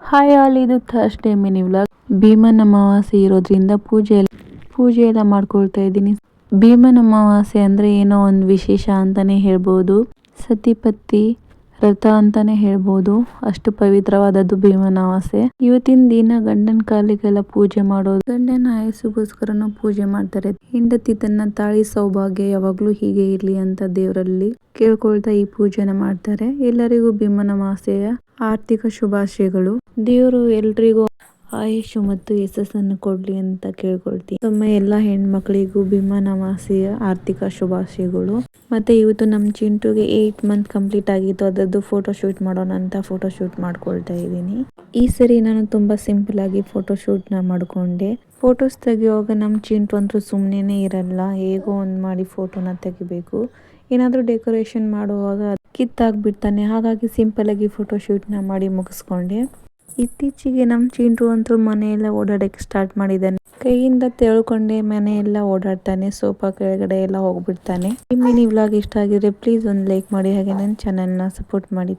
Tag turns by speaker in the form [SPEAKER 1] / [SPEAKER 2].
[SPEAKER 1] Hi all, ಇದು Thursday mini vlog. ಭೀಮನ ಅಮಾವಾಸ್ಯೆ ಇರೋದ್ರಿಂದ ಪೂಜೆ ಎಲ್ಲ ಮಾಡ್ಕೊಳ್ತಾ ಇದ್ದೀನಿ. ಭೀಮನ ಅಮಾವಾಸ್ಯೆ ಅಂದ್ರೆ ಏನೋ ಒಂದು ವಿಶೇಷ ಅಂತಾನೆ ಹೇಳ್ಬೋದು. ಸತಿಪತಿ ವ್ರತ ಅಂತಾನೆ ಹೇಳ್ಬೋದು. ಅಷ್ಟು ಪವಿತ್ರವಾದದ್ದು ಭೀಮನ ಅಮಾವಾಸ್ಯೆ. ಇವತ್ತಿನ ದಿನ ಗಂಡನ ಕಾಲಿಗೆಲ್ಲ ಪೂಜೆ ಮಾಡೋದು, ಗಂಡನ ಆಯಸ್ಸುಗೋಸ್ಕರನೂ ಪೂಜೆ ಮಾಡ್ತಾರೆ. ಹೆಂಡತಿ ತನ್ನ ತಾಳಿ ಸೌಭಾಗ್ಯ ಯಾವಾಗ್ಲೂ ಹೀಗೆ ಇರ್ಲಿ ಅಂತ ದೇವರಲ್ಲಿ ಕೇಳ್ಕೊಳ್ತಾ ಈ ಪೂಜೆನ ಮಾಡ್ತಾರೆ. ಎಲ್ಲರಿಗೂ ಭೀಮನ ಅಮಾವಾಸ್ಯೆಯ ಆರ್ಥಿಕ ಶುಭಾಶಯಗಳು. ದೇವರು ಎಲ್ರಿಗೂ ಆಯುಷು ಮತ್ತು ಯಶಸ್ಸನ್ನು ಕೊಡ್ಲಿ ಅಂತ ಕೇಳ್ಕೊಳ್ತೀನಿ. ಒಮ್ಮೆ ಎಲ್ಲಾ ಹೆಣ್ಮಕ್ಳಿಗೂ ಭೀಮನ ಅಮಾವಾಸ್ಯೆಯ ಆರ್ಥಿಕ ಶುಭಾಶಯಗಳು. ಮತ್ತೆ ಇವತ್ತು ನಮ್ಮ ಚಿಂಟುಗೆ 8 ಮಂತ್ ಕಂಪ್ಲೀಟ್ ಆಗಿತ್ತು. ಅದರದ್ದು ಫೋಟೋ ಶೂಟ್ ಮಾಡೋಣ ಅಂತ ಫೋಟೋ ಶೂಟ್ ಮಾಡ್ಕೊಳ್ತಾ ಇದ್ದೀನಿ. ಈ ಸರಿ ನಾನು ತುಂಬಾ ಸಿಂಪಲ್ ಆಗಿ ಫೋಟೋ ಶೂಟ್ ನ ಮಾಡ್ಕೊಂಡೆ. ಫೋಟೋಸ್ ತೆಗೆಯುವಾಗ ನಮ್ಮ ಚಿಂಟು ಅಂತೂ ಸುಮ್ಮನೆ ಇರಲ್ಲ. ಹೇಗೋ ಒಂದು ಮಾಡಿ ಫೋಟೋನ ತೆಗಿಬೇಕು. ಏನಾದರೂ ಡೆಕೋರೇಷನ್ ಮಾಡುವಾಗ ಕಿತ್ತಾಗ್ಬಿಡ್ತಾನೆ. ಹಾಗಾಗಿ ಸಿಂಪಲ್ ಆಗಿ ಫೋಟೋ ಶೂಟ್ ನ ಮಾಡಿ ಮುಗಿಸ್ಕೊಂಡೆ. ಇತ್ತೀಚೆಗೆ ನಮ್ಮ ಚಿಂಟು ಅಂತೂ ಮನೆಯೆಲ್ಲ ಓಡಾಡಕ್ಕೆ ಸ್ಟಾರ್ಟ್ ಮಾಡಿದ್ದಾನೆ. ಕೈಯಿಂದ ತೆಳ್ಕೊಂಡೆ ಮನೆಯೆಲ್ಲ ಓಡಾಡ್ತಾನೆ. ಸೋಫಾ ಕೆಳಗಡೆ ಎಲ್ಲ ಹೋಗ್ಬಿಡ್ತಾನೆ. ಈ ಮಿನಿ ವ್ಲಾಗ್ ಇಷ್ಟ ಆಗಿದ್ರೆ ಪ್ಲೀಸ್ ಒಂದು ಲೈಕ್ ಮಾಡಿ, ಹಾಗೆ ನನ್ನ ಚಾನೆಲ್ನ ಸಪೋರ್ಟ್ ಮಾಡಿ.